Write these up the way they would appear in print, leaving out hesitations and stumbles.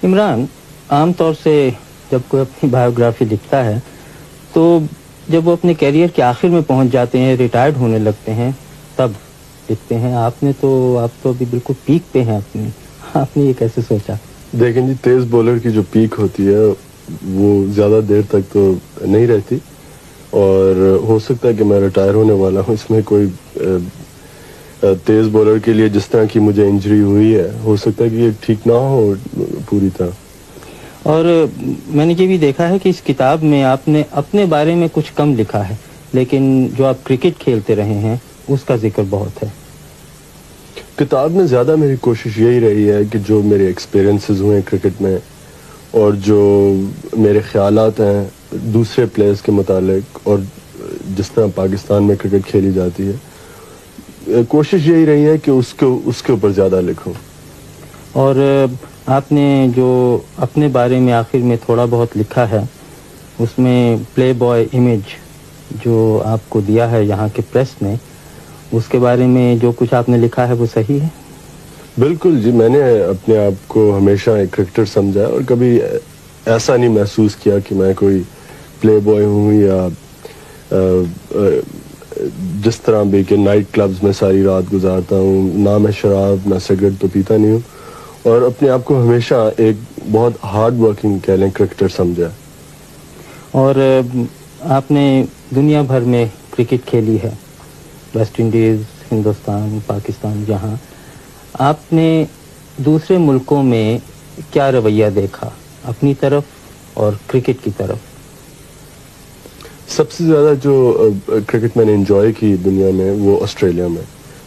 عمران، عام طور سے جب کوئی اپنی بایوگرافی لکھتا ہے تو جب وہ اپنے کیریئر کے آخر میں پہنچ جاتے ہیں، ریٹائرڈ ہونے لگتے ہیں، تب لکھتے ہیں. آپ تو ابھی بالکل پیک پہ ہیں اپنی. آپ نے یہ کیسے سوچا؟ دیکھیں جی، تیز بولر کی جو پیک ہوتی ہے وہ زیادہ دیر تک تو نہیں رہتی، اور ہو سکتا ہے کہ میں ریٹائر ہونے والا ہوں. اس میں کوئی تیز بولر کے لیے جس طرح کی مجھے انجری ہوئی ہے، ہو سکتا ہے کہ یہ ٹھیک نہ ہو پوری طرح. اور میں نے یہ بھی دیکھا ہے کہ اس کتاب میں آپ نے اپنے بارے میں کچھ کم لکھا ہے، لیکن جو آپ کرکٹ کھیلتے رہے ہیں اس کا ذکر بہت ہے. کتاب میں زیادہ میری کوشش یہی رہی ہے کہ جو میرے ایکسپیرینسز ہوئے کرکٹ میں اور جو میرے خیالات ہیں دوسرے پلیئرز کے متعلق اور جس طرح پاکستان میں کرکٹ کھیلی جاتی ہے، کوشش یہی رہی ہے کہ اس کے اوپر زیادہ لکھوں. اور آپ نے جو اپنے بارے میں آخر میں تھوڑا بہت لکھا ہے اس میں پلے بوائے امیج جو آپ کو دیا ہے یہاں کے پریس نے، اس کے بارے میں جو کچھ آپ نے لکھا ہے وہ صحیح ہے؟ بالکل جی، میں نے اپنے آپ کو ہمیشہ ایک کرکٹر سمجھا اور کبھی ایسا نہیں محسوس کیا کہ میں کوئی پلے بوائے ہوں یا جس طرح بھی کہ نائٹ کلبز میں ساری رات گزارتا ہوں. نہ میں شراب نہ سگریٹ تو پیتا نہیں ہوں، اور اپنے آپ کو ہمیشہ ایک بہت ہارڈ ورکنگ کہہ لیں کرکٹر سمجھا. اور آپ نے دنیا بھر میں کرکٹ کھیلی ہے، ویسٹ انڈیز، ہندوستان، پاکستان. جہاں آپ نے دوسرے ملکوں میں کیا رویہ دیکھا اپنی طرف اور کرکٹ کی طرف؟ سب سے زیادہ جو کرکٹ میں نے انجوائے کی دنیا میں وہ آسٹریلیا میں.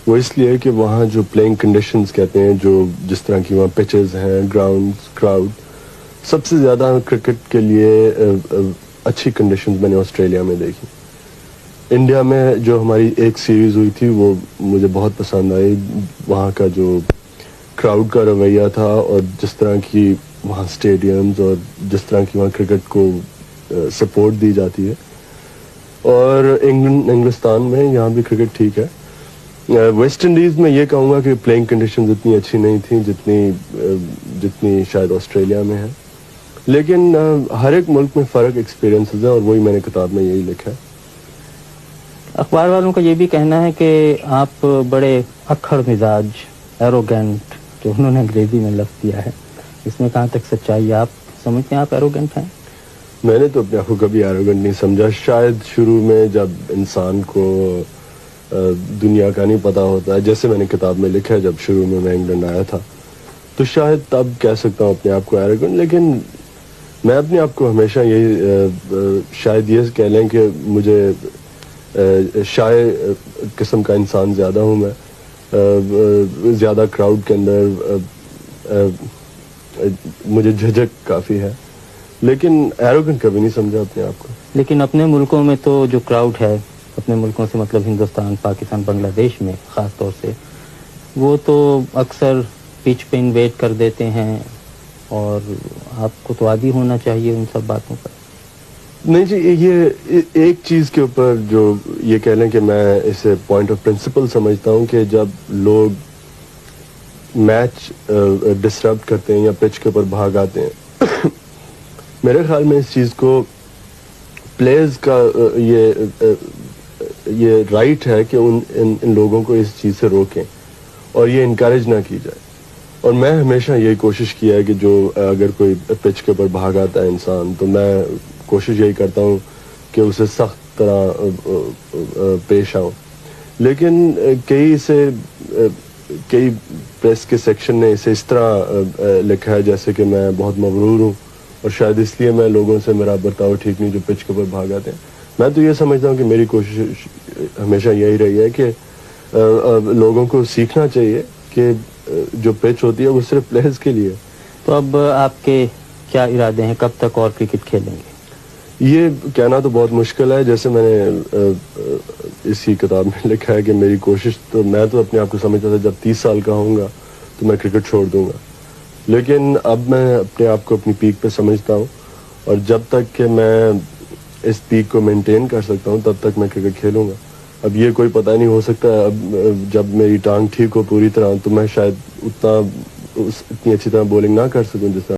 وہ اس لیے کہ وہاں جو پلینگ کنڈیشنز کہتے ہیں، جو جس طرح کی وہاں پچز ہیں، گراؤنڈز، کراؤڈ، سب سے زیادہ کرکٹ کے لیے اچھی کنڈیشنز میں نے آسٹریلیا میں دیکھی. انڈیا میں جو ہماری ایک سیریز ہوئی تھی وہ مجھے بہت پسند آئی. وہاں کا جو کراؤڈ کا رویہ تھا اور جس طرح کی وہاں سٹیڈیمز اور جس طرح کی وہاں کرکٹ کو سپورٹ دی جاتی ہے. اور انگلستان میں یہاں بھی کرکٹ ٹھیک ہے. ویسٹ انڈیز میں یہ کہوں گا کہ پلینگ کنڈیشنز اتنی اچھی نہیں تھیں جتنی شاید آسٹریلیا میں ہے. لیکن ہر ایک ملک میں فرق ایکسپیرینسز ہیں، اور وہی میں نے کتاب میں یہی لکھا ہے. اخبار والوں کا یہ بھی کہنا ہے کہ آپ بڑے اکھڑ مزاج، ایروگینٹ، جو انہوں نے انگریزی میں لفظ دیا ہے، اس میں کہاں تک سچائی ہے؟ آپ سمجھتے ہیں آپ ایروگینٹ ہیں؟ میں نے تو اپنے آپ کو کبھی ایروگنٹ نہیں سمجھا. شاید شروع میں جب انسان کو دنیا کا نہیں پتا ہوتا ہے، جیسے میں نے کتاب میں لکھا ہے، جب شروع میں انگلینڈ آیا تھا تو شاید تب کہہ سکتا ہوں اپنے آپ کو ایروگنٹ. لیکن میں اپنے آپ کو ہمیشہ یہی شاید یہ کہہ لیں کہ مجھے شائع قسم کا انسان زیادہ ہوں. میں زیادہ کراؤڈ کے اندر مجھے جھجک کافی ہے، لیکن ایروگنٹ کبھی نہیں سمجھا اپنے آپ کو. لیکن اپنے ملکوں میں تو جو کراؤڈ ہے، اپنے ملکوں سے مطلب ہندوستان، پاکستان، بنگلہ دیش میں خاص طور سے، وہ تو اکثر پچ پہ انویٹ کر دیتے ہیں، اور آپ کو تو عادی ہونا چاہیے ان سب باتوں پر. نہیں جی، یہ ایک چیز کے اوپر جو یہ کہہ لیں کہ میں اسے پوائنٹ آف پرنسپل سمجھتا ہوں کہ جب لوگ میچ ڈسٹرب کرتے ہیں یا پچ کے اوپر بھاگ آتے ہیں، میرے خیال میں اس چیز کو پلیئرز کا یہ رائٹ ہے کہ ان لوگوں کو اس چیز سے روکیں اور یہ انکریج نہ کی جائے. اور میں ہمیشہ یہی کوشش کیا ہے کہ جو اگر کوئی پچ کے اوپر بھاگ آتا ہے انسان، تو میں کوشش یہی کرتا ہوں کہ اسے سخت طرح پیش آؤں. لیکن کئی پریس کے سیکشن نے اسے اس طرح لکھا ہے جیسے کہ میں بہت مغرور ہوں، اور شاید اس لیے میں لوگوں سے میرا برتاؤ ٹھیک نہیں جو پچ کے اوپر بھاگ آتے ہیں. میں تو یہ سمجھتا ہوں کہ میری کوشش ہمیشہ یہی رہی ہے کہ لوگوں کو سیکھنا چاہیے کہ جو پچ ہوتی ہے وہ صرف پلیئرز کے لیے. تو اب آپ کے کیا ارادے ہیں؟ کب تک اور کرکٹ کھیلیں گے؟ یہ کہنا تو بہت مشکل ہے. جیسے میں نے اسی کتاب میں لکھا ہے کہ میری کوشش تو، میں تو اپنے آپ کو سمجھتا تھا جب 30 سال کا ہوں گا تو میں کرکٹ چھوڑ دوں گا. لیکن اب میں اپنے آپ کو اپنی پیک پہ سمجھتا ہوں، اور جب تک کہ میں اس پیک کو مینٹین کر سکتا ہوں تب تک میں کرکٹ کھیلوں گا. اب یہ کوئی پتہ نہیں، ہو سکتا ہے اب جب میری ٹانگ ٹھیک ہو پوری طرح تو میں شاید اتنی اچھی طرح بولنگ نہ کر سکوں جس طرح